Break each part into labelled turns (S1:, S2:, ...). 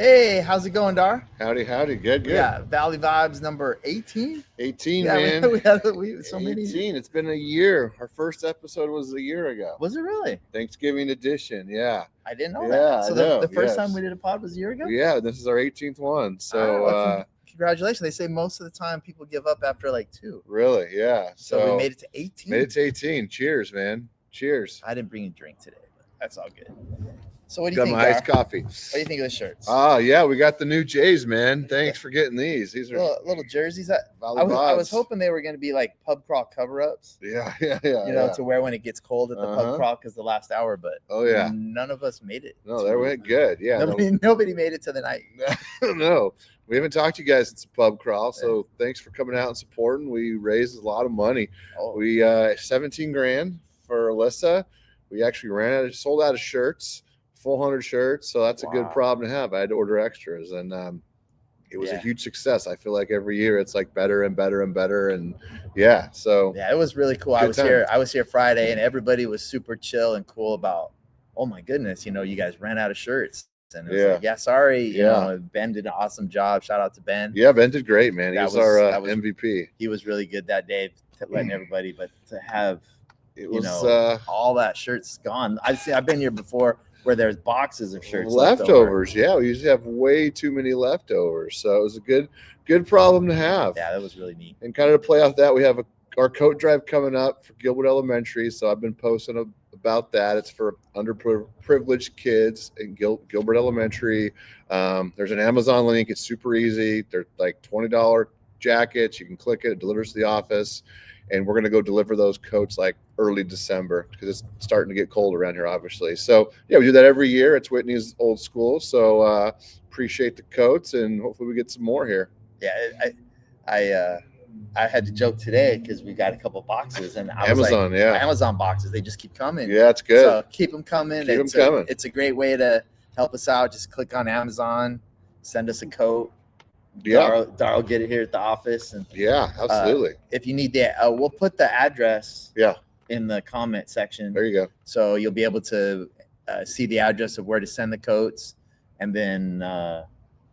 S1: Hey, how's it going, Dar?
S2: Howdy. Good.
S1: Yeah, Valley Vibes number 18.
S2: 18,
S1: Yeah,
S2: man.
S1: we had so
S2: 18.
S1: many.
S2: It's been a year. Our first episode was a year ago.
S1: Was it really?
S2: Thanksgiving edition. Yeah.
S1: I didn't know
S2: Yeah,
S1: that. So
S2: I know,
S1: the first
S2: yes.
S1: time we did a pod was a year ago?
S2: Yeah, this is our 18th one. So
S1: well, congratulations. They say most of the time people give up after like 2.
S2: Really? Yeah.
S1: So we made it to 18.
S2: Made it to 18. Cheers, man. Cheers.
S1: I didn't bring a drink today, but that's all good. So what do you think?
S2: Got my iced coffee.
S1: What do you think of the shirts?
S2: Yeah, we got the new Jays, man. Thanks for getting these. These are
S1: little jerseys. I was hoping they were going to be like pub crawl cover-ups.
S2: Yeah.
S1: To wear when it gets cold at the pub crawl because the last hour. But none of us made it.
S2: No, they went good. Yeah,
S1: nobody made it to the night.
S2: No, we haven't talked to you guys since the pub crawl. So thanks for coming out and supporting. We raised a lot of money. We $17,000 for Alyssa. We actually sold out of shirts. Full 100 shirts, so that's a good problem to have. I had to order extras, and it was a huge success. I feel like every year it's like better and better and better, and it was really cool. I was here Friday, and everybody was super chill and cool about, oh my goodness, you guys ran out of shirts, and it was sorry, Ben did an awesome job. Shout out to Ben. Yeah, Ben did great, man. He was our MVP. He was really good that day, letting everybody, but to have all that shirts gone. I've been here before, where there's boxes of shirts leftovers. Yeah, we usually have way too many leftovers, so it was a good problem to have.
S1: Yeah, that was really neat.
S2: And kind of to play off that, we have our coat drive coming up for Gilbert Elementary, so I've been posting about that. It's for underprivileged kids in Gilbert Elementary. There's an Amazon link. It's super easy. They're like $20 jackets. You can click it delivers to the office. And we're going to go deliver those coats like early December because it's starting to get cold around here, obviously. So, we do that every year. It's Whitney's old school. So appreciate the coats, and hopefully we get some more here. Yeah,
S1: I had to joke today because we got a couple boxes. And
S2: Amazon,
S1: Amazon boxes, they just keep coming.
S2: Yeah, it's good.
S1: So keep them coming. It's a great way to help us out. Just click on Amazon, send us a coat.
S2: Yeah,
S1: Dar will get it here at the office, and
S2: absolutely.
S1: If you need that, we'll put the address in the comment section.
S2: There you go.
S1: So you'll be able to see the address of where to send the coats, and then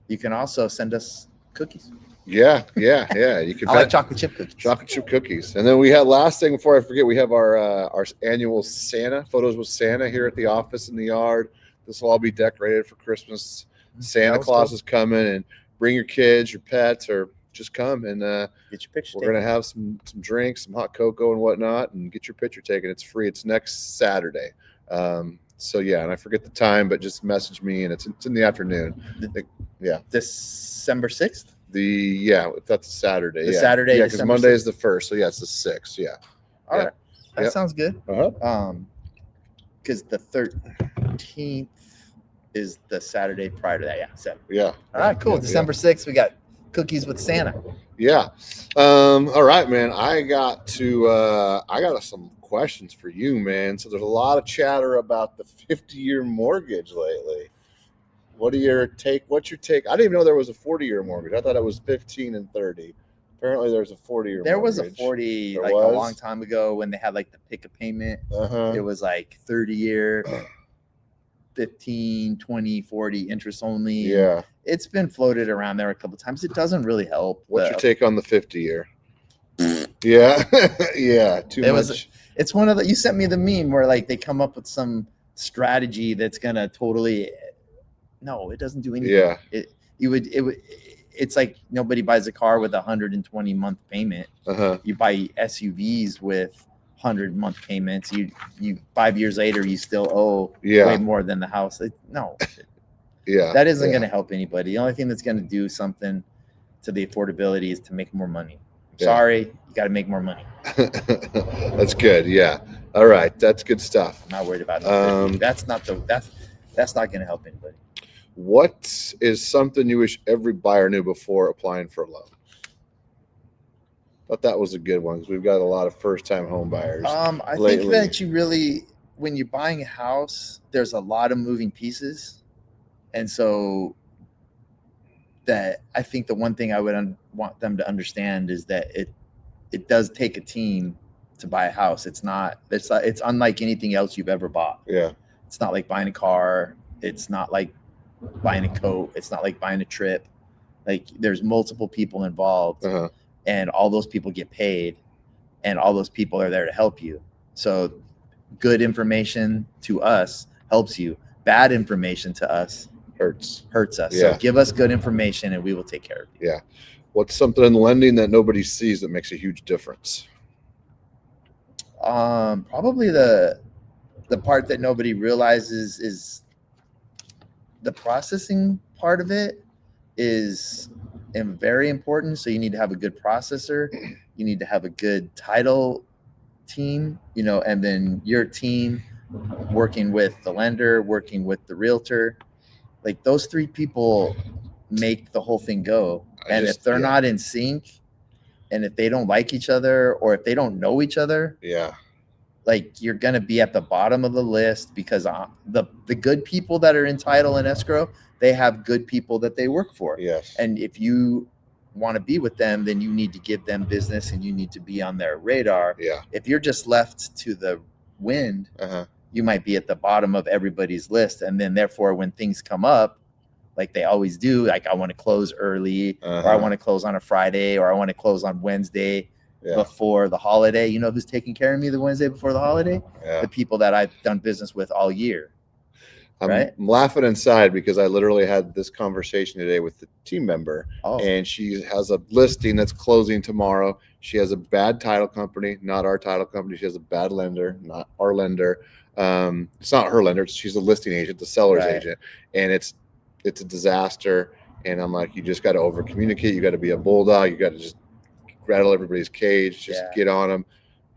S1: you can also send us cookies.
S2: Yeah. You can.
S1: I like chocolate chip cookies.
S2: Chocolate chip cookies, and then we had last thing before I forget, we have our annual Santa photos with Santa here at the office in the yard. This will all be decorated for Christmas. Santa Claus is coming, and bring your kids, your pets, or just come and
S1: get your picture.
S2: We're going to have some drinks, some hot cocoa and whatnot, and get your picture taken. It's free. It's next Saturday. And I forget the time, but just message me, and it's in the afternoon.
S1: December 6th?
S2: That's a Saturday.
S1: The Saturday.
S2: Yeah, because Monday is the 1st. So, it's the 6th. Yeah.
S1: All right. That sounds good. Because the 13th is the Saturday prior to that.
S2: Yeah.
S1: All right, cool. December 6th, we got cookies with Santa.
S2: Yeah. All right, man. I got some questions for you, man. So there's a lot of chatter about the 50-year mortgage lately. What's your take? I didn't even know there was a 40-year mortgage. I thought it was 15 and 30. Apparently there's a 40-year mortgage.
S1: There was a 40 a long time ago when they had like the pick a payment. It was like 30-year. 15, 20, 40 interest only.
S2: Yeah.
S1: It's been floated around there a couple of times. It doesn't really help.
S2: What's your take on the 50-year? Yeah. Too much.
S1: It's one of the, you sent me the meme where like they come up with some strategy that's going to totally, no, it doesn't do anything. Yeah. It's like nobody buys a car with 120 month payment. You buy SUVs with 100-month payments. You 5 years later, you still owe way more than the house. That isn't going to help anybody. The only thing that's going to do something to the affordability is to make more money. Sorry, you got to make more money.
S2: That's good. Yeah. All right, that's good stuff.
S1: I'm not worried about it. That's not going to help anybody.
S2: What is something you wish every buyer knew before applying for a loan? Thought that was a good one because we've got a lot of first-time home buyers.
S1: I think that you really, when you're buying a house, there's a lot of moving pieces, and so that I think the one thing I would want them to understand is that it does take a team to buy a house. It's unlike anything else you've ever bought.
S2: Yeah,
S1: it's not like buying a car. It's not like buying a coat. It's not like buying a trip. Like there's multiple people involved, and all those people get paid, and all those people are there to help you. So good information to us helps you. Bad information to us hurts us.
S2: Yeah.
S1: So give us good information and we will take care of you.
S2: Yeah. What's something in lending that nobody sees that makes a huge difference?
S1: Probably the part that nobody realizes is the processing part of it is very important. So you need to have a good processor. You need to have a good title team, and then your team working with the lender, working with the realtor. Like those three people make the whole thing go. And if they're not in sync, and if they don't like each other, or if they don't know each other, like you're going to be at the bottom of the list, because the good people that are in title and escrow, they have good people that they work for.
S2: Yes.
S1: And if you want to be with them, then you need to give them business and you need to be on their radar.
S2: Yeah.
S1: If you're just left to the wind, you might be at the bottom of everybody's list. And then therefore, when things come up, like they always do, like I want to close early, or I want to close on a Friday, or I want to close on Wednesday before the holiday. You know who's taking care of me the Wednesday before the holiday? The people that I've done business with all year.
S2: I'm laughing inside because I literally had this conversation today with the team member, and she has a listing that's closing tomorrow. She has a bad title company, not our title company. She has a bad lender, not our lender. It's not her lender. She's a listing agent, the seller's agent, and it's a disaster. And I'm like, you just got to over communicate. You got to be a bulldog. You got to just rattle everybody's cage, just get on them,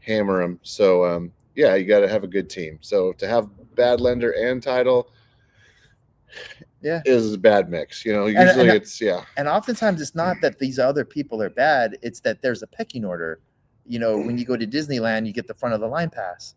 S2: hammer them. So, you got to have a good team. So to have bad lender and title is a bad mix. Usually
S1: And oftentimes it's not that these other people are bad. It's that there's a pecking order. When you go to Disneyland, you get the front of the line pass.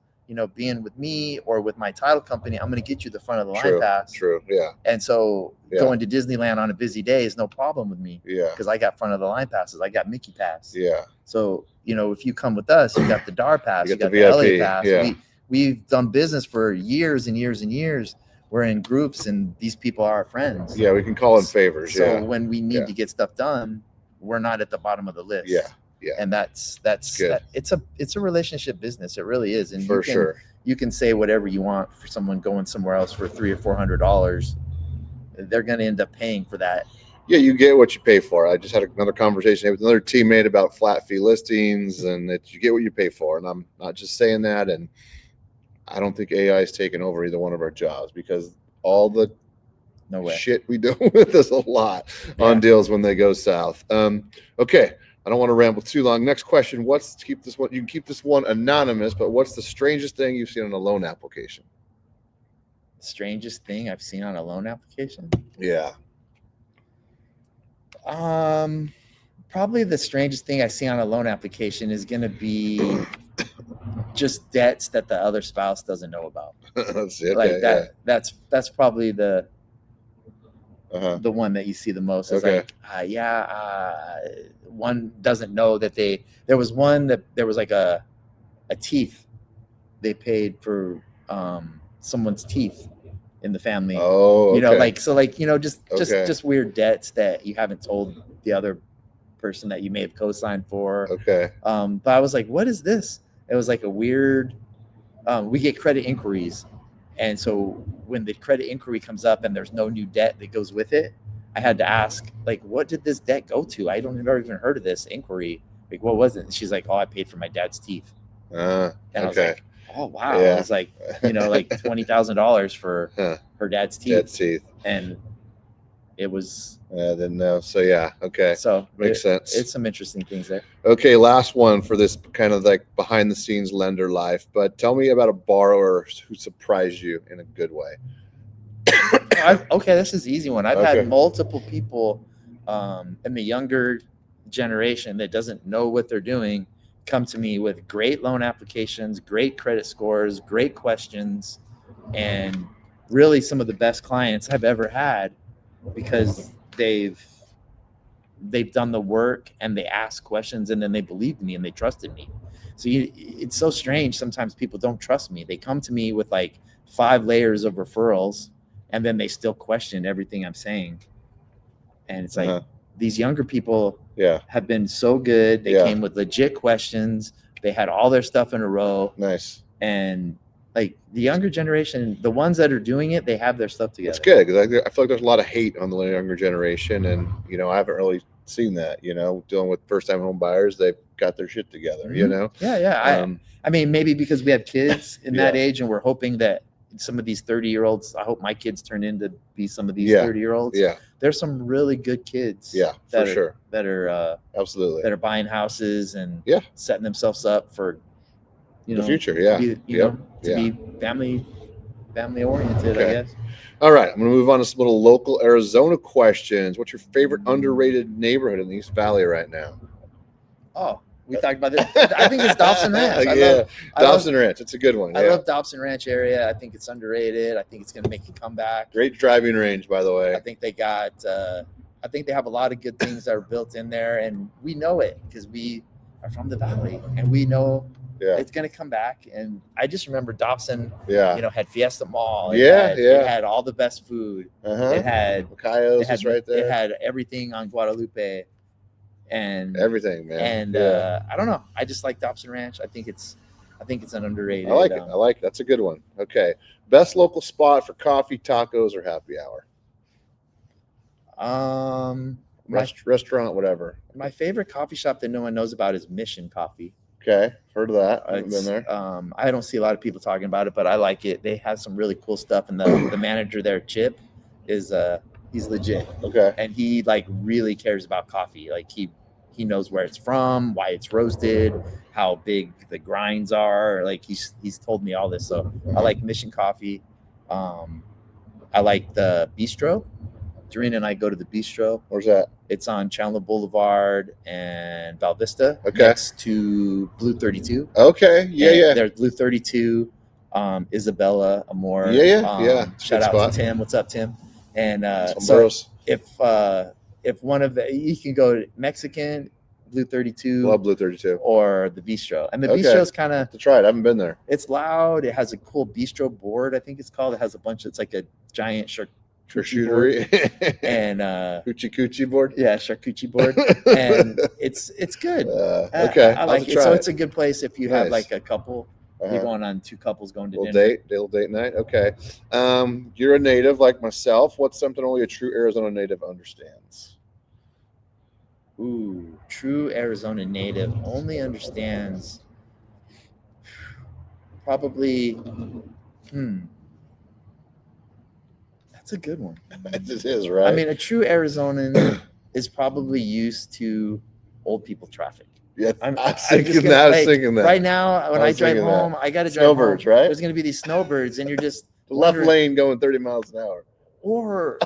S1: Being with me or with my title company, I'm going to get you the front of the line pass.
S2: True. Yeah.
S1: And so going to Disneyland on a busy day is no problem with me.
S2: Yeah.
S1: Because I got front of the line passes. I got Mickey pass.
S2: Yeah.
S1: So, if you come with us, you got the DAR pass, you got the
S2: VIP,
S1: Elliot pass.
S2: Yeah.
S1: We've done business for years and years and years. We're in groups and these people are our friends.
S2: Yeah. We can call in favors.
S1: So when we need to get stuff done, we're not at the bottom of the list.
S2: Yeah. Yeah.
S1: And that's good. It's a relationship business. It really is. And
S2: for sure,
S1: you can say whatever you want for someone going somewhere else for $300 or $400. They're going to end up paying for that.
S2: Yeah, you get what you pay for. I just had another conversation with another teammate about flat fee listings, and that you get what you pay for. And I'm not just saying that. And I don't think AI is taking over either one of our jobs, because all the shit we deal with is a lot on deals when they go south. Okay. I don't want to ramble too long. Next question. You can keep this one anonymous, but what's the strangest thing you've seen on a loan application?
S1: Strangest thing I've seen on a loan application?
S2: Yeah.
S1: Probably the strangest thing I see on a loan application is going to be just debts that the other spouse doesn't know about.
S2: That's it.
S1: Like that. Yeah. That's probably the one that you see the most. Is one doesn't know that there was one that there was like a teeth. They paid for someone's teeth in the family.
S2: Oh, okay.
S1: Just weird debts that you haven't told the other person that you may have co-signed for.
S2: Okay.
S1: But I was like, what is this? It was like a weird, we get credit inquiries. And so when the credit inquiry comes up and there's no new debt that goes with it, I had to ask, like, what did this debt go to? I don't never even heard of this inquiry. Like, what was it? And she's like, I paid for my dad's teeth. And I was like, oh, wow.
S2: Yeah.
S1: It was like, like $20,000 for her dad's teeth. And it was.
S2: I didn't know. So, yeah. Okay.
S1: So
S2: makes sense.
S1: It's some interesting things there.
S2: Okay. Last one for this kind of like behind the scenes lender life, but tell me about a borrower who surprised you in a good way.
S1: This is an easy one. I've had multiple people in the younger generation that doesn't know what they're doing come to me with great loan applications, great credit scores, great questions, and really some of the best clients I've ever had, because they've done the work and they asked questions and then they believed me and they trusted me. So it's so strange. Sometimes people don't trust me. They come to me with like 5 layers of referrals, and then they still question everything I'm saying. And it's like these younger people have been so good. They came with legit questions. They had all their stuff in a row.
S2: Nice.
S1: And like the younger generation, the ones that are doing it, they have their stuff together.
S2: It's good because I feel like there's a lot of hate on the younger generation, and I haven't really seen that. Dealing with first-time home buyers, they've got their shit together.
S1: Yeah. I mean, maybe because we have kids in that age, and we're hoping that some of these 30-year-olds, I hope my kids turn into be some of these 30-year-olds.
S2: Yeah.
S1: There's some really good kids.
S2: Yeah, for sure.
S1: That are
S2: absolutely
S1: that are buying houses and setting themselves up for
S2: the future. Yeah.
S1: To be family oriented, I guess.
S2: All right, I'm going to move on to some little local Arizona questions. What's your favorite underrated neighborhood in the East Valley right now?
S1: Oh, we talked about this. I think it's Dobson Ranch.
S2: Dobson Ranch. It's a good one.
S1: I love Dobson Ranch area. I think it's underrated. I think it's going to make a comeback.
S2: Great driving range, by the way.
S1: I think they got. I think they have a lot of good things that are built in there, and we know it because we are from the valley, and we know it's going to come back. And I just remember Dobson. Had Fiesta Mall. It had all the best food. It had
S2: Macayo's is right there.
S1: It had everything on Guadalupe. And
S2: everything, man.
S1: And I don't know. I just like Dobson Ranch. I think it's an underrated.
S2: I like it. I like it. That's a good one. Okay. Best local spot for coffee, tacos, or happy hour? Restaurant, whatever.
S1: My favorite coffee shop that no one knows about is Mission Coffee.
S2: Okay. Heard of that. I haven't been there.
S1: I don't see a lot of people talking about it, but I like it. They have some really cool stuff, and the manager there, Chip, is he's legit.
S2: Okay.
S1: And he like really cares about coffee. Like he knows where it's from, why it's roasted, how big the grinds are. Like he's told me all this. So I like Mission Coffee. I like the Bistro. Doreen and I go to the Bistro.
S2: Where's that?
S1: It's on Chandler Boulevard and Val Vista.
S2: Okay.
S1: Next to Blue 32.
S2: Okay. Yeah.
S1: There's Blue 32. Isabella Amore.
S2: Yeah.
S1: Shout out to Tim. What's up, Tim? And so if one of you can go to Mexican, Blue 32,
S2: love Blue 32,
S1: or the Bistro. And the Bistro's kind of
S2: to try it. I haven't been there.
S1: It's loud. It has a cool bistro board, I think it's called. It has a bunch. It's like a giant charcuterie and
S2: coochie board.
S1: Yeah, charcuterie board, and it's good.
S2: Okay,
S1: I like it. So it's a good place if you have like a couple. You're going on two couples going to dinner.
S2: Little date night. Okay. You're a native like myself. What's something only a true Arizona native understands?
S1: Ooh, true Arizona native only understands probably. That's a good one.
S2: It is, right?
S1: I mean, a true Arizonan is probably used to old people traffic.
S2: Yeah, I was thinking that.
S1: Right now, when I drive home, I got to drive
S2: snowbirds,
S1: home.
S2: Right?
S1: There's going to be these snowbirds, and you're just
S2: left lane going 30 miles an hour.
S1: Or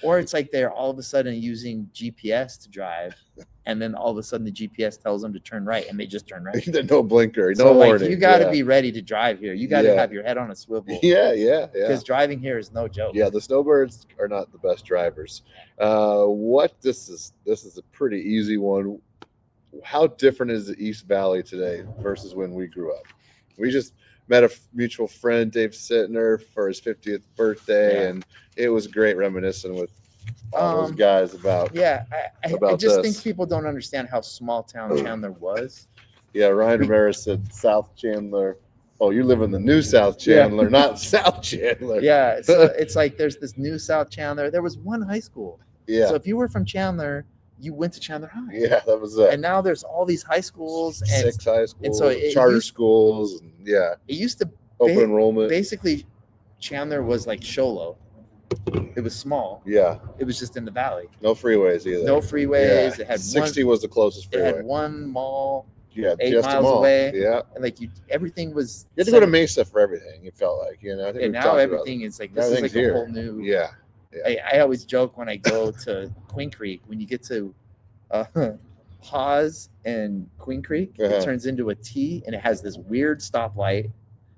S1: it's like they're all of a sudden using GPS to drive, and then all of a sudden the GPS tells them to turn right, and they just turn right.
S2: No blinker, no warning.
S1: You got to be ready to drive here. You got to have your head on a swivel.
S2: Yeah.
S1: Because driving here is no joke.
S2: Yeah, the snowbirds are not the best drivers. This is a pretty easy one. How different is the East Valley today versus when we grew up? We just met a mutual friend, Dave Sittner, for his 50th birthday, and it was great reminiscing with all those guys about.
S1: Yeah, I just think people don't understand how small town Chandler was.
S2: Yeah, Ryan Ramirez said South Chandler. Oh, you live in the new South Chandler, not South Chandler.
S1: Yeah, so it's like there's this new South Chandler. There was one high school.
S2: Yeah.
S1: So if you were from Chandler, you went to Chandler High.
S2: Yeah, that was it.
S1: And now there's all these high schools and
S2: 6 high schools,
S1: and so
S2: charter schools, and
S1: it used to
S2: open enrollment.
S1: Basically, Chandler was like Sholo. It was small.
S2: Yeah.
S1: It was just in the valley.
S2: No freeways either.
S1: No freeways.
S2: Yeah. It had 60 was the closest freeway.
S1: It had one mall.
S2: Yeah,
S1: 8
S2: just
S1: miles away.
S2: Yeah.
S1: And like everything was.
S2: You had to go to Mesa for everything. It felt like, I think
S1: and now everything is like, this is like a whole new.
S2: Yeah.
S1: I always joke when I go to Queen Creek, when you get to Hawes and Queen Creek, it turns into a T, and it has this weird stoplight.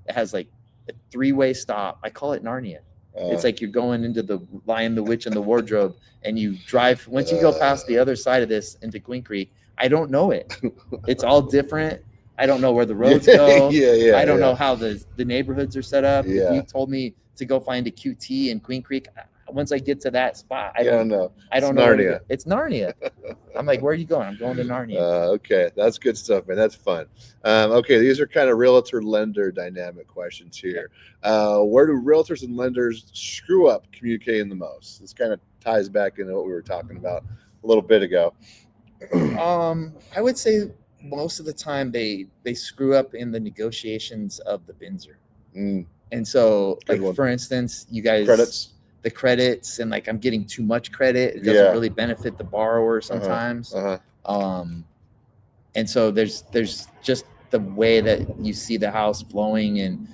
S1: It has like a 3-way stop. I call it Narnia. It's like you're going into the Lion, the Witch, and the Wardrobe, and you drive. Once you go past the other side of this into Queen Creek, I don't know it. It's all different. I don't know where the roads go. I don't know how the neighborhoods are set up. If you told me to go find a QT in Queen Creek. Once I get to that spot, I don't know.
S2: Narnia.
S1: It's Narnia. I'm like, where are you going? I'm going to Narnia.
S2: Okay, that's good stuff, man. That's fun. Okay, these are kind of realtor lender dynamic questions here. Where do realtors and lenders screw up communicating the most? This kind of ties back into what we were talking about a little bit ago.
S1: I would say most of the time they screw up in the negotiations of the Binzer. And so, like, for instance, you guys the credits, and like I'm getting too much credit. It doesn't really benefit the borrower sometimes. And so there's just the way that you see the house flowing, and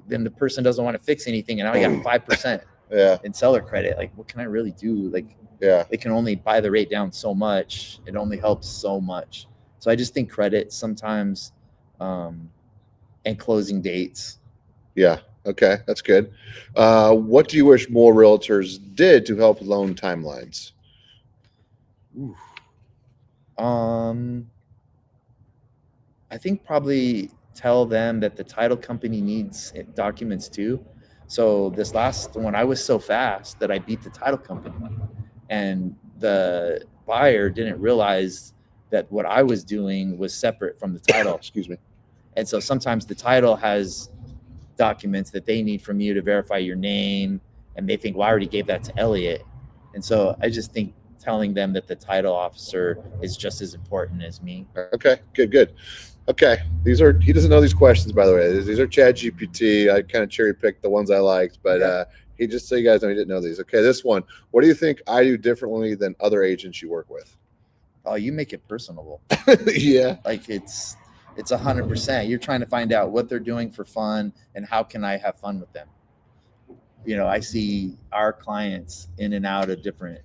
S1: then the person doesn't want to fix anything, and now I got 5% in seller credit. Like, what can I really do? Like, it can only buy the rate down so much. It only helps so much. So I just think credit sometimes, and closing dates.
S2: Yeah. Okay, that's good. What do you wish more realtors did to help loan timelines?
S1: I think probably tell them that the title company needs documents too. So this last one, I was so fast that I beat the title company, and the buyer didn't realize that what I was doing was separate from the title.
S2: Excuse me.
S1: And so sometimes the title has documents that they need from you to verify your name, and they think, well, I already gave that to Elliot. And so I just think telling them that the title officer is just as important as me.
S2: Okay, good. Okay, he doesn't know these questions, by the way. These are ChatGPT. I kind of cherry picked the ones I liked, but he just, so you guys know, he didn't know these. Okay, this one. What do you think I do differently than other agents you work with?
S1: Oh, you make it personable.
S2: Yeah.
S1: Like it's 100%. You're trying to find out what they're doing for fun and how can I have fun with them. You know, I see our clients in and out of different.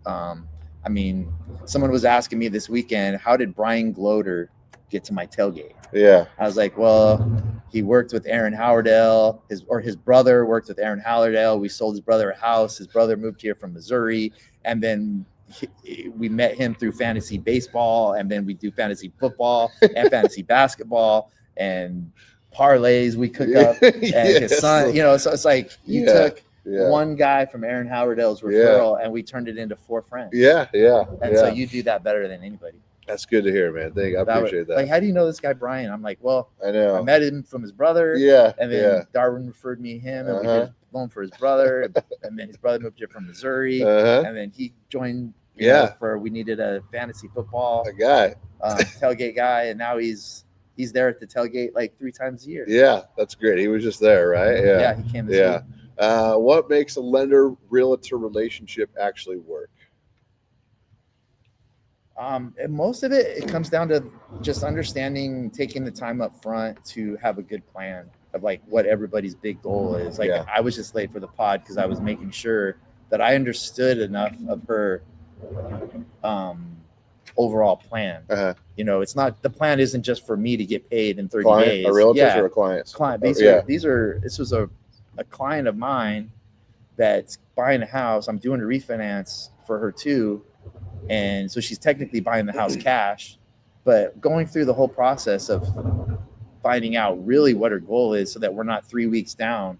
S1: I mean, someone was asking me this weekend, how did Brian Gloder get to my tailgate?
S2: Yeah.
S1: I was like, well, he worked with Aaron Howardell. His brother worked with Aaron Howardell. We sold his brother a house. His brother moved here from Missouri, and then we met him through fantasy baseball, and then we do fantasy football and fantasy basketball and parlays we cook up. And his son, you know, so it's like you took one guy from Aaron Howardell's referral and we turned it into 4 friends. So you do that better than anybody.
S2: That's good to hear, man. I appreciate that.
S1: Like, how do you know this guy Brian? I'm like, well,
S2: I know.
S1: I met him from his brother. And then Darwin referred me him, and we did a loan for his brother. And then his brother moved here from Missouri. And then he joined. You know, we needed a fantasy football tailgate guy, and now he's there at the tailgate like 3 times a year.
S2: Yeah, that's great. He was just there, right?
S1: Yeah, he came this week.
S2: What makes a lender realtor relationship actually work?
S1: And most of it comes down to just understanding, taking the time up front to have a good plan of like what everybody's big goal is. Like I was just late for the pod because I was making sure that I understood enough of her overall plan. You know, it's not, the plan isn't just for me to get paid in 30 days.
S2: A realtors or a client?
S1: Client. This was a client of mine that's buying a house. I'm doing a refinance for her too. And so she's technically buying the house cash, but going through the whole process of finding out really what her goal is so that we're not 3 weeks down.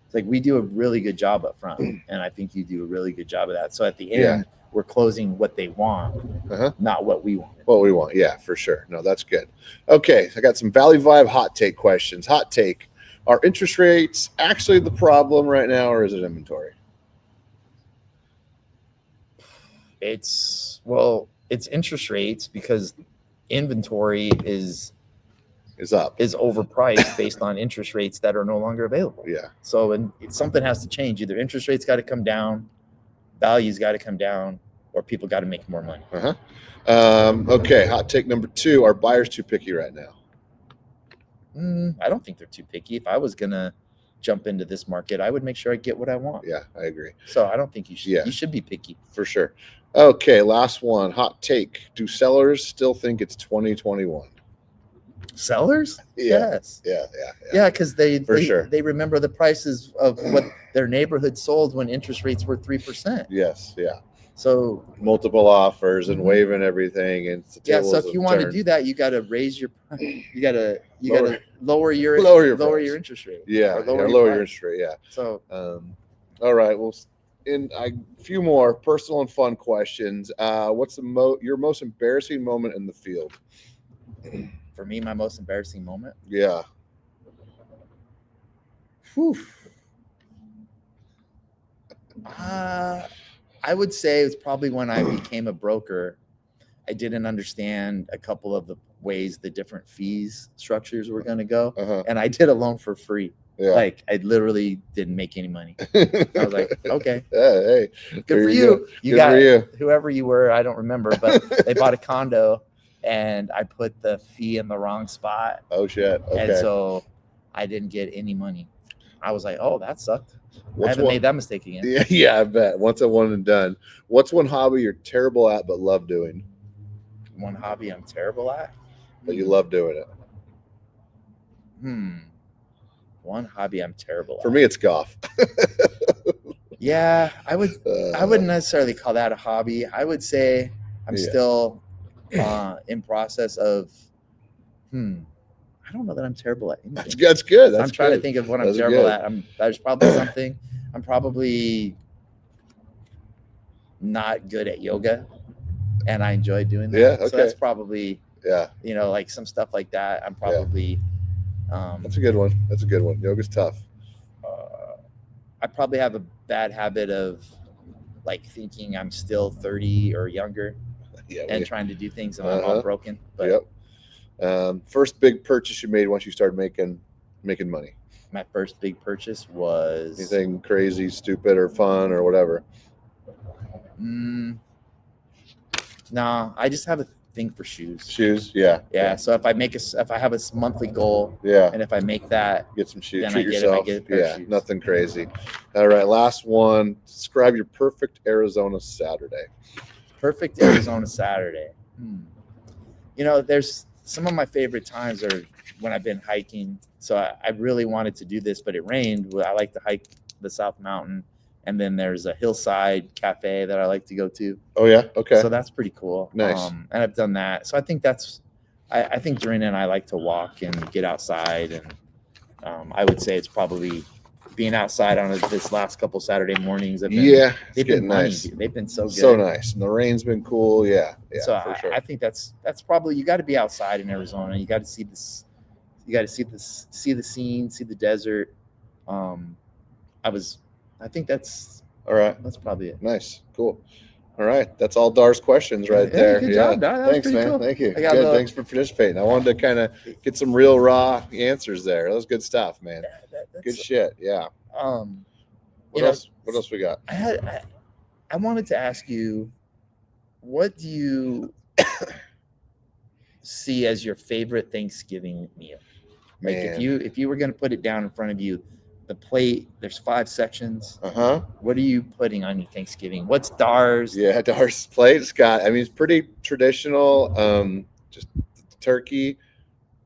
S1: It's like we do a really good job up front, and I think you do a really good job of that. So at the end, we're closing what they want, not what we want.
S2: What we want, yeah, for sure. No, that's good. Okay, I got some Valley Vibe hot take questions. Hot take: are interest rates actually the problem right now, or is it inventory?
S1: It's interest rates because inventory is overpriced based on interest rates that are no longer available.
S2: Yeah.
S1: So something has to change. Either interest rates got to come down, values got to come down, or people got to make more money.
S2: Okay. Hot take number 2: are buyers too picky right now?
S1: I don't think they're too picky. If I was gonna jump into this market, I would make sure I get what I want.
S2: Yeah, I agree.
S1: So I don't think you should. You should be picky
S2: for sure. Okay, last one. Hot take: do sellers still think it's 2021?
S1: Sellers?
S2: Yeah.
S1: Yes.
S2: Yeah,
S1: because they remember the prices of what their neighborhood sold when interest rates were 3%.
S2: Yes. Yeah.
S1: So
S2: multiple offers and waiving everything, and
S1: yeah. So if you want to do that, you got to raise your, you got to lower your interest rate.
S2: Yeah, lower your interest rate. Yeah.
S1: So
S2: all right. Well, a few more personal and fun questions. What's your most embarrassing moment in the field?
S1: For me, my most embarrassing moment.
S2: Yeah.
S1: Whew. I would say it's probably when I became a broker. I didn't understand a couple of the ways the different fees structures were going to go. And I did a loan for free. Yeah. Like I literally didn't make any money. I was like, okay,
S2: hey,
S1: good for you. You got whoever you were. I don't remember, but they bought a condo and I put the fee in the wrong spot.
S2: Oh shit. Okay.
S1: And so I didn't get any money. I was like, oh, that sucked. I haven't made that mistake again.
S2: Yeah, I bet. Once a one and done. What's one hobby you're terrible at but love doing?
S1: One hobby I'm terrible at?
S2: But you love doing it.
S1: One hobby I'm terrible at.
S2: For me, it's golf.
S1: Yeah, I wouldn't necessarily call that a hobby. I would say I'm still in process of I don't know that I'm terrible at anything.
S2: That's good.
S1: I'm trying to think of what I'm terrible at. There's probably something. I'm probably not good at yoga, and I enjoy doing that.
S2: Yeah, okay.
S1: So that's probably like some stuff like that. I'm probably
S2: that's a good one. That's a good one. Yoga's tough.
S1: I probably have a bad habit of like thinking I'm still 30 or younger, and trying to do things and I'm all broken. But
S2: first big purchase you made once you started making money.
S1: My first big purchase was
S2: anything crazy, stupid, or fun, or whatever.
S1: No, I just have a thing for shoes.
S2: Shoes, yeah.
S1: So if I have a monthly goal, and if I make that,
S2: get some shoes,
S1: then
S2: treat yourself.
S1: I get a pair of shoes.
S2: Nothing crazy. All right, last one. Describe your perfect Arizona Saturday.
S1: Perfect Arizona Saturday. There's some of my favorite times are when I've been hiking. So I really wanted to do this, but it rained. I like to hike the South Mountain. And then there's a hillside cafe that I like to go to.
S2: Oh, yeah? Okay.
S1: So that's pretty cool.
S2: Nice.
S1: And I've done that. So I think I think Dorina and I like to walk and get outside. And I would say it's probably being outside on this last couple Saturday mornings. They've been nice. They've been so good.
S2: So nice. And the rain's been cool. Yeah.
S1: So
S2: for sure.
S1: I think that's probably, you got to be outside in Arizona. You got to see this. You got to see the scene, see the desert. I think that's
S2: all right.
S1: That's probably it.
S2: Nice. Cool. All right. That's all Dar's questions right there.
S1: Good job, Dar.
S2: Thanks, man. Cool. Thank you. Good. Thanks for participating. I wanted to kind of get some real raw answers there. That was good stuff, man. Good shit. Yeah. What else we got?
S1: I wanted to ask you, what do you see as your favorite Thanksgiving meal? Like if you were going to put it down in front of you, the plate, there's 5 sections. What are you putting on your Thanksgiving? What's Dar's?
S2: Yeah, Dar's plate, Scott. I mean, it's pretty traditional. Just the turkey,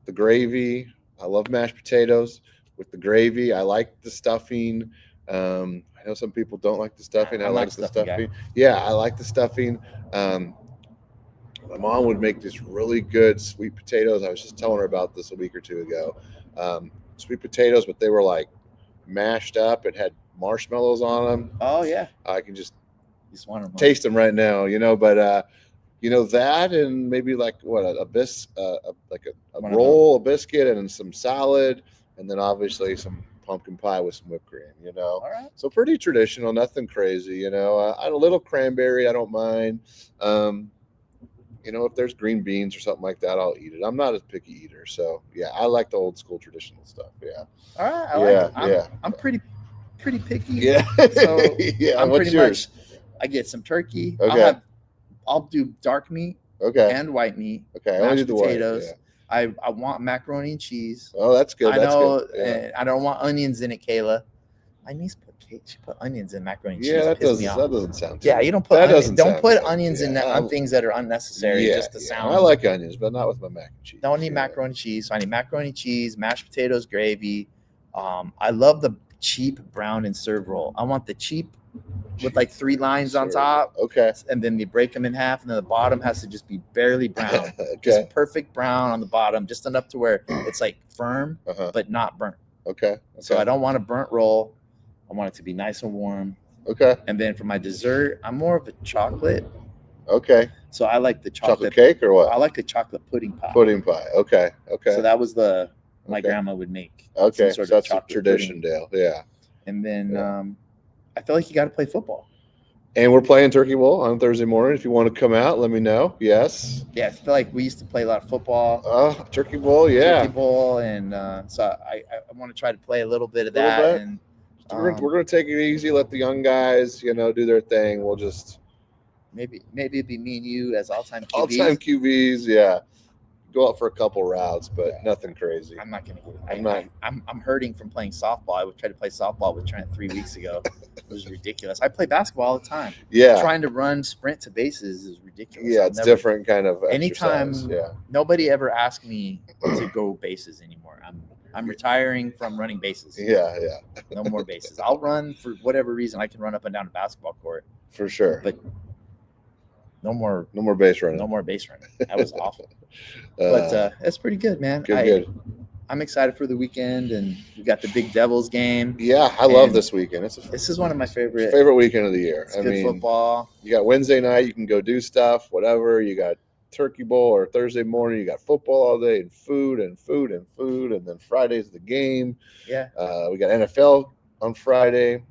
S2: the gravy. I love mashed potatoes with the gravy. I like the stuffing. I know some people don't like the stuffing. I like the stuffing. Yeah, I like the stuffing. My mom would make these really good sweet potatoes. I was just telling her about this a week or two ago. Sweet potatoes, but they were like mashed up and had marshmallows on them.
S1: Oh yeah,
S2: I can just
S1: want to
S2: taste them right now, but that and maybe like what a roll, a biscuit, and some salad, and then obviously some pumpkin pie with some whipped cream.
S1: All right.
S2: So pretty traditional, nothing crazy. I had a little cranberry, I don't mind. If there's green beans or something like that, I'll eat it. I'm not a picky eater, so yeah, I like the old school traditional stuff. Yeah.
S1: All right. I like it. I'm pretty picky.
S2: Yeah.
S1: So
S2: yeah.
S1: I'm
S2: What's
S1: pretty
S2: yours?
S1: much. I get some turkey.
S2: Okay.
S1: I'll do dark meat.
S2: Okay.
S1: And white meat.
S2: Okay.
S1: Mashed potatoes. Yeah. I want macaroni and cheese.
S2: Oh, that's good.
S1: I know. Yeah. I don't want onions in it, Kayla. My niece put onions in macaroni and cheese.
S2: Yeah, that doesn't sound.
S1: Yeah, you don't put onions in on things that are unnecessary. Just to sound.
S2: I like onions, but not with my mac and cheese.
S1: Don't need macaroni and cheese. So I need macaroni and cheese, mashed potatoes, gravy. I love the cheap brown and serve roll. I want the cheap with like 3 lines on top.
S2: Okay.
S1: And then they break them in half, and then the bottom has to just be barely brown.
S2: Okay.
S1: Just perfect brown on the bottom, just enough to where it's like firm, but not burnt.
S2: Okay.
S1: So I don't want a burnt roll. I want it to be nice and warm.
S2: Okay.
S1: And then for my dessert, I'm more of a chocolate.
S2: Okay.
S1: So I like the chocolate
S2: cake or what?
S1: I like the chocolate pudding pie.
S2: Pudding pie. Okay. Okay.
S1: So that was my grandma would make.
S2: Okay. So that's a tradition, Dale. Yeah.
S1: And then I feel like you got to play football.
S2: And we're playing Turkey Bowl on Thursday morning. If you want to come out, let me know. Yes.
S1: Yeah, I feel like we used to play a lot of football.
S2: Turkey Bowl, yeah.
S1: Turkey Bowl, and so I want to try to play a little bit of that. And
S2: we're going to take it easy. Let the young guys, do their thing. We'll just
S1: maybe it'd be me and you as all-time QBs.
S2: All-time QBs, yeah. Go out for a couple routes, but nothing crazy.
S1: I'm not gonna get it. I'm hurting from playing softball. I would try to play softball with Trent 3 weeks ago. It was ridiculous. I play basketball all the time.
S2: Yeah.
S1: Trying to run sprint to bases is ridiculous.
S2: Yeah, it's different kind of exercise.
S1: Anytime.
S2: Yeah.
S1: Nobody ever asked me to go bases anymore. I'm retiring from running bases.
S2: Yeah.
S1: No more bases. I'll run for whatever reason. I can run up and down a basketball court.
S2: For sure.
S1: But no more
S2: base running.
S1: No more base running. That was awful. But it's pretty good, man.
S2: Good.
S1: I'm excited for the weekend, and we got the big Devils game.
S2: Yeah, I love this weekend.
S1: This is one of my favorite
S2: weekend of the year.
S1: I mean, football.
S2: You got Wednesday night, you can go do stuff, whatever. You got Turkey Bowl, or Thursday morning, you got football all day, and food, and then Friday's the game.
S1: Yeah.
S2: We got NFL on Friday.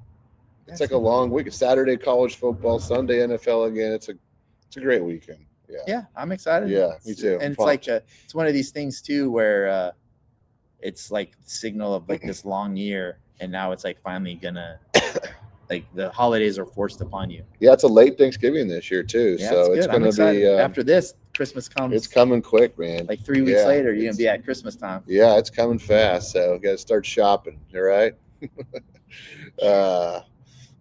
S2: It's like a long week. Saturday college football, Sunday NFL again. It's a great weekend.
S1: Yeah, I'm excited.
S2: Yeah, me too.
S1: And it's like it's one of these things too where it's like the signal of like this long year, and now it's like finally gonna like the holidays are forced upon you.
S2: Yeah, it's a late Thanksgiving this year too, so it's gonna be
S1: after this. Christmas comes.
S2: It's coming quick, man.
S1: Like 3 weeks later, you're gonna be at Christmas time.
S2: Yeah, it's coming fast, so got to start shopping. All right.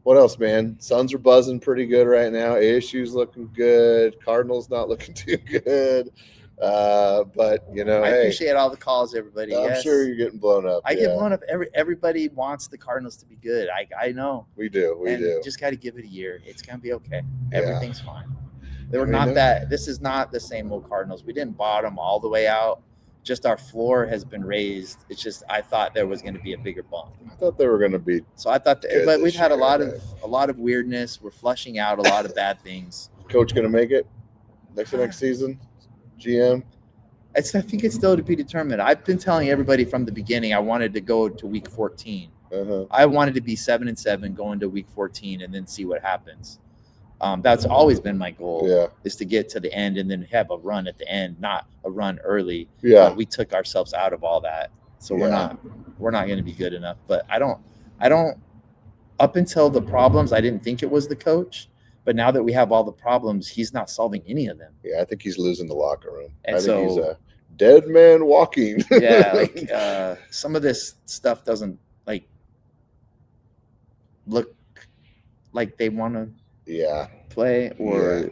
S2: What else, man? Suns are buzzing pretty good right now. ASU's looking good. Cardinals not looking too good. But I
S1: appreciate all the calls, everybody.
S2: I'm sure you're getting blown up.
S1: I get blown up. Everybody wants the Cardinals to be good. I know.
S2: We do.
S1: You just got to give it a year. It's gonna be okay. Everything's fine. This is not the same old Cardinals. We didn't bottom all the way out. Just our floor has been raised. It's just I thought there was going to be a bigger bump.
S2: I thought they were going to be.
S1: So I thought, but we've had a lot of weirdness. We're flushing out a lot of bad things.
S2: Coach going to make it next season? GM?
S1: I think it's still to be determined. I've been telling everybody from the beginning I wanted to go to week 14. I wanted to be 7-7 going to week 14 and then see what happens. That's always been my goal, is to get to the end and then have a run at the end, not a run early.
S2: Yeah.
S1: We took ourselves out of all that. So we're not going to be good enough. But I don't, up until the problems, I didn't think it was the coach. But now that we have all the problems, he's not solving any of them.
S2: Yeah, I think he's losing the locker room.
S1: And
S2: I think he's a dead man walking.
S1: Some of this stuff doesn't look like they want to play or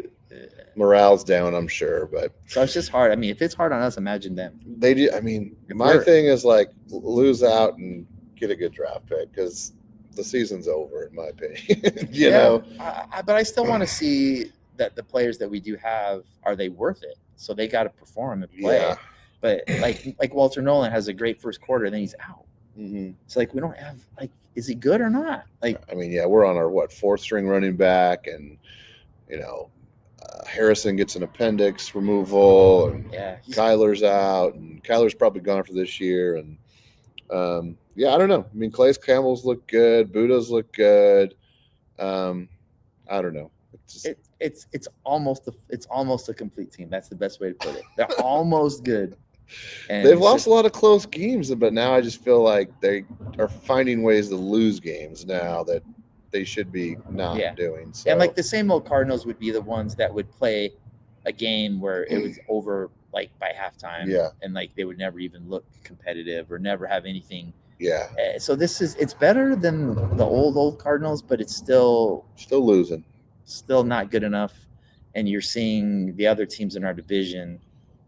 S2: morale's down, I'm sure, but
S1: so it's just hard. I mean, if it's hard on us, imagine them.
S2: They do. I mean, my thing is lose out and get a good draft pick because the season's over, in my opinion. you know,
S1: but I still want to see that the players that we do have, are they worth it? So they got to perform and play. Yeah. But like Walter Nolan has a great first quarter, then he's out.
S2: Mm-hmm.
S1: It's like we don't have is he good or not?
S2: I mean, we're on our fourth string running back, and Harrison gets an appendix removal, and Kyler's out, and Kyler's probably gone for this year, and I don't know. I mean, Clay's Campbell's look good, Buddha's look good. I don't know.
S1: It's almost a complete team. That's the best way to put it. They're almost good. And
S2: they've lost a lot of close games, but now I just feel like they are finding ways to lose games now that they should be not doing. So.
S1: And the same old Cardinals would be the ones that would play a game where it was over by halftime.
S2: Yeah.
S1: And they would never even look competitive or never have anything.
S2: Yeah.
S1: So it's better than the old Cardinals, but it's still
S2: losing. Still
S1: not good enough. And you're seeing the other teams in our division.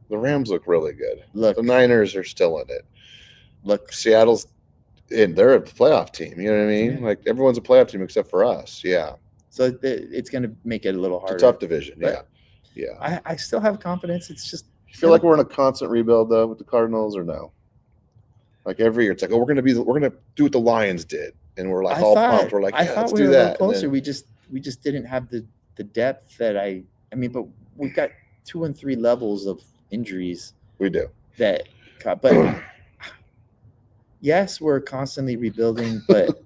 S2: The Rams look really good. The Niners are still in it.
S1: Look,
S2: Seattle's And they're a playoff team. You know what I mean?
S1: Yeah.
S2: Like everyone's a playoff team except for us. Yeah.
S1: So it's going to make it a little harder.
S2: It's a tough division.
S1: But
S2: Yeah.
S1: I still have confidence. It's just.
S2: You feel like we're in a constant rebuild though with the Cardinals, or no? Like every year, it's like, oh, we're gonna do what the Lions did, and we're like pumped. We're like, yeah, let's do that.
S1: A little closer. Then, we just didn't have the depth that I mean, but we've got 2 and 3 levels of injuries.
S2: We do
S1: that, but yes, we're constantly rebuilding, but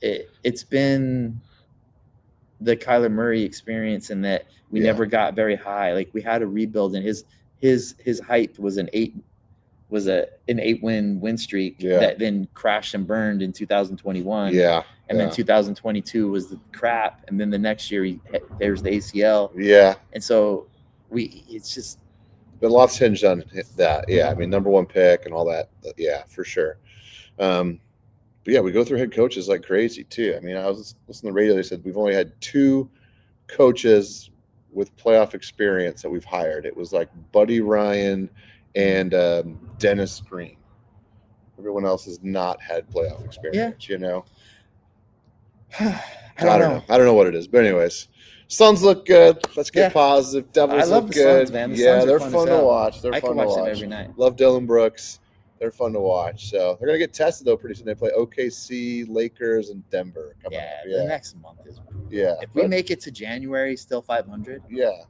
S1: it's been the Kyler Murray experience in that we never got very high. Like we had a rebuild, and his height was an 8-win win streak that then crashed and burned in 2021.
S2: Yeah.
S1: And then 2022 was the crap. And then the next year there's the ACL.
S2: Yeah.
S1: And so it's just
S2: been lots hinged on that. Yeah. I mean, number 1 pick and all that. Yeah, for sure. But yeah, we go through head coaches like crazy too. I mean, I was listening to the radio. They said we've only had 2 coaches with playoff experience that we've hired. It was like Buddy Ryan and Dennis Green. Everyone else has not had playoff experience, you know? I don't know what it is. But anyways, Suns look good. Let's get positive. Devils look good.
S1: Suns, man.
S2: They're fun to watch. They're fun to watch.
S1: Them every night.
S2: Love Dylan Brooks. They're fun to watch. So they're going to get tested, though, pretty soon. They play OKC, Lakers, and Denver.
S1: The next month is brutal.
S2: Yeah.
S1: If we make it to January, still 500,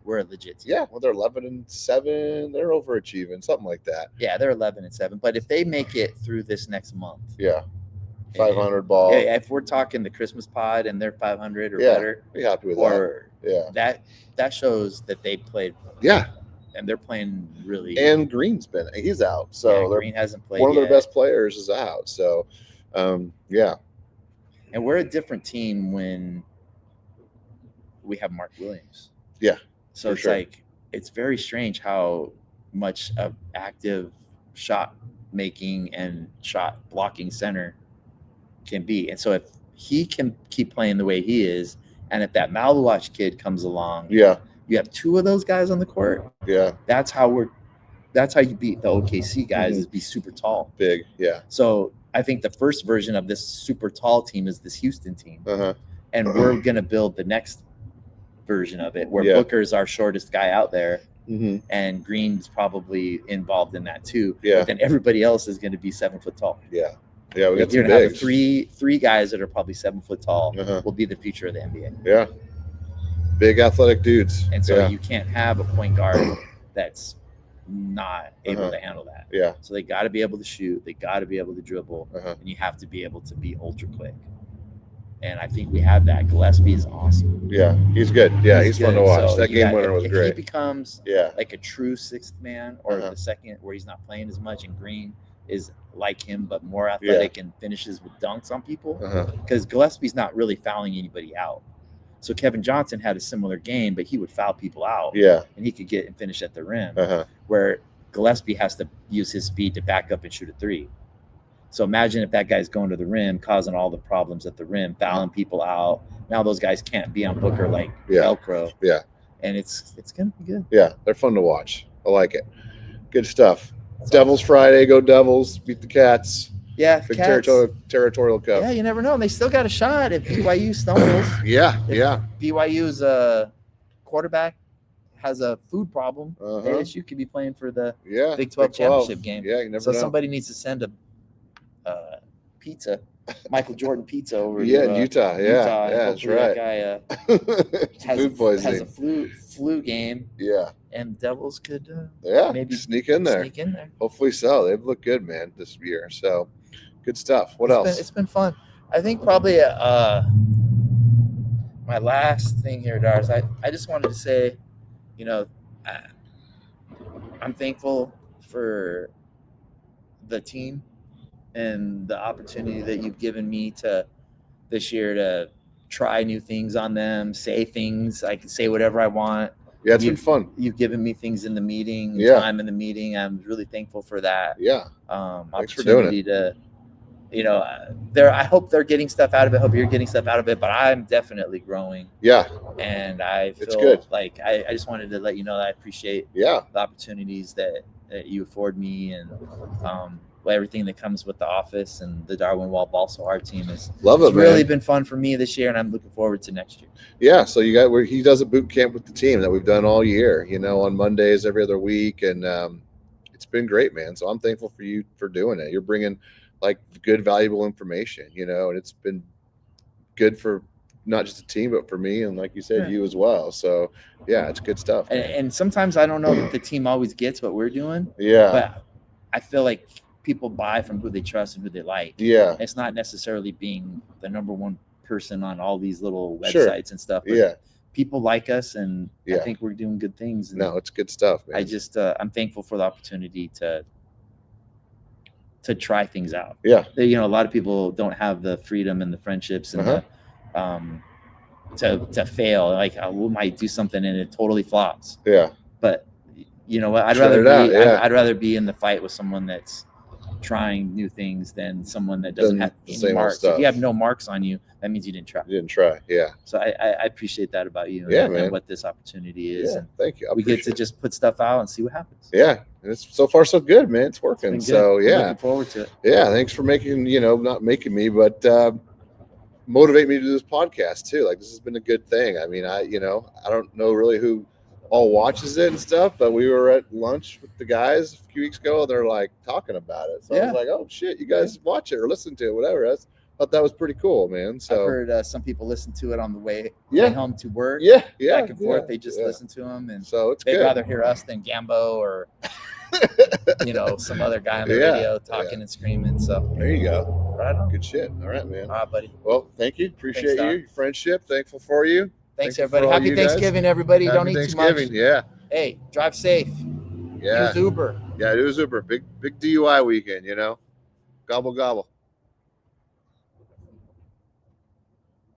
S1: we're a legit team.
S2: Yeah, well, they're 11-7. They're overachieving, something like that.
S1: Yeah, they're 11-7. But if they make it through this next month.
S2: 500 ball.
S1: Yeah, if we're talking the Christmas pod and they're 500 or better.
S2: Be happy with that.
S1: That shows that they played.
S2: Yeah.
S1: And they're playing really.
S2: And he's out. So
S1: Green hasn't played.
S2: One of their best players is out. So, yeah.
S1: And we're a different team when we have Mark Williams.
S2: Yeah.
S1: So it's like it's very strange how much of active shot making and shot blocking center can be. And so if he can keep playing the way he is, and if that Maluach kid comes along, you have 2 of those guys on the court.
S2: Yeah.
S1: That's how you beat the OKC guys is be super tall.
S2: Big. Yeah.
S1: So I think the first version of this super tall team is this Houston team. And we're going to build the next version of it where Booker's our shortest guy out there. And Green's probably involved in that too.
S2: Yeah.
S1: But then everybody else is going to be 7 foot tall.
S2: Yeah. Yeah. We got
S1: You're
S2: some
S1: going to have
S2: bigs.
S1: three guys that are probably 7 foot tall will be the future of the NBA.
S2: Yeah. Big athletic dudes.
S1: And so you can't have a point guard that's not able to handle that.
S2: Yeah.
S1: So they got to be able to shoot. They got to be able to dribble. And you have to be able to be ultra quick. And I think we have that. Gillespie is awesome.
S2: Yeah, he's good. Yeah, he's fun to watch. So that game winner was great.
S1: If he becomes like a true 6th man or the second where he's not playing as much, and Green is like him but more athletic and finishes with dunks on people, because Gillespie's not really fouling anybody out. So Kevin Johnson had a similar game, but he would foul people out.
S2: Yeah.
S1: And he could get and finish at the rim. Where Gillespie has to use his speed to back up and shoot a 3. So imagine if that guy's going to the rim, causing all the problems at the rim, fouling people out. Now those guys can't be on Booker like Velcro.
S2: Yeah.
S1: And it's going to be good.
S2: Yeah, they're fun to watch. I like it. Good stuff. Devils Friday. Go Devils. Beat the Cats.
S1: Yeah,
S2: big Territorial Cup.
S1: Yeah, you never know. And they still got a shot if BYU stumbles. BYU's quarterback has a food problem. ASU could be playing for the Big 12 championship game.
S2: Yeah, you never know.
S1: So somebody needs to send a pizza, Michael Jordan pizza over
S2: in Utah. Yeah, that's right.
S1: That guy has a flu game.
S2: Yeah.
S1: And Devils could
S2: maybe sneak in there. Hopefully so. They've looked good, man, this year. So good stuff. What else?
S1: It's been fun. I think probably my last thing here, Dars, I just wanted to say, I'm thankful for the team and the opportunity that you've given me this year to try new things on them, say things. I can say whatever I want.
S2: Yeah, it's been fun.
S1: You've given me things in the meeting, time in the meeting. I'm really thankful for that.
S2: Yeah.
S1: Thanks for doing it. I hope they're getting stuff out of it. I hope you're getting stuff out of it, but I'm definitely growing.
S2: Yeah.
S1: And I feel
S2: good.
S1: Like I just wanted to let you know that I appreciate the opportunities that you afford me. And everything that comes with the office and the Darwin Wall Ball So Hard team is
S2: it's
S1: really been fun for me this year, and I'm looking forward to next year.
S2: Yeah, so you got where he does a boot camp with the team that we've done all year, on Mondays every other week, and it's been great, man. So I'm thankful for you for doing it. You're bringing like good, valuable information, and it's been good for not just the team, but for me, and like you said, you as well. So yeah, it's good stuff.
S1: And sometimes I don't know that the team always gets what we're doing.
S2: Yeah,
S1: but I feel like people buy from who they trust and who they like.
S2: Yeah,
S1: it's not necessarily being the number one person on all these little websites and stuff. But people like us, and I think we're doing good things.
S2: No, it's good stuff, man.
S1: I just I'm thankful for the opportunity to try things out.
S2: Yeah,
S1: a lot of people don't have the freedom and the friendships and the to fail. Like we might do something and it totally flops.
S2: Yeah,
S1: but you know what? I'd rather be in the fight with someone that's trying new things than someone that doesn't have any marks. If you have no marks on you, that means you didn't try. Yeah. So I appreciate that about you. And what this opportunity is.
S2: Yeah, thank you.
S1: We get to just put stuff out and see what happens.
S2: Yeah, and it's so far so good, man. It's working. So
S1: I'm looking forward to it.
S2: Yeah, thanks for making not making me, but motivate me to do this podcast too. Like this has been a good thing. I mean, I don't know really who all watches it and stuff, but we were at lunch with the guys a few weeks ago and they're like talking about it. So I was like, oh shit, you guys watch it or listen to it, whatever. I thought that was pretty cool, man. So
S1: I've heard some people listen to it on the way home to work. Back and forth. They just listen to them, and
S2: so
S1: they'd rather hear us than Gambo or some other guy on the radio talking and screaming. So
S2: there you go.
S1: Right on.
S2: Good shit. All right, man.
S1: All right, buddy.
S2: Well, thank you. Appreciate your friendship. Thankful for you.
S1: Thanks everybody. Happy Thanksgiving, everybody.
S2: Happy
S1: Don't eat too much.
S2: Yeah.
S1: Hey, drive safe.
S2: Yeah.
S1: Use Uber.
S2: Yeah, use Uber. Big DUI weekend, Gobble gobble.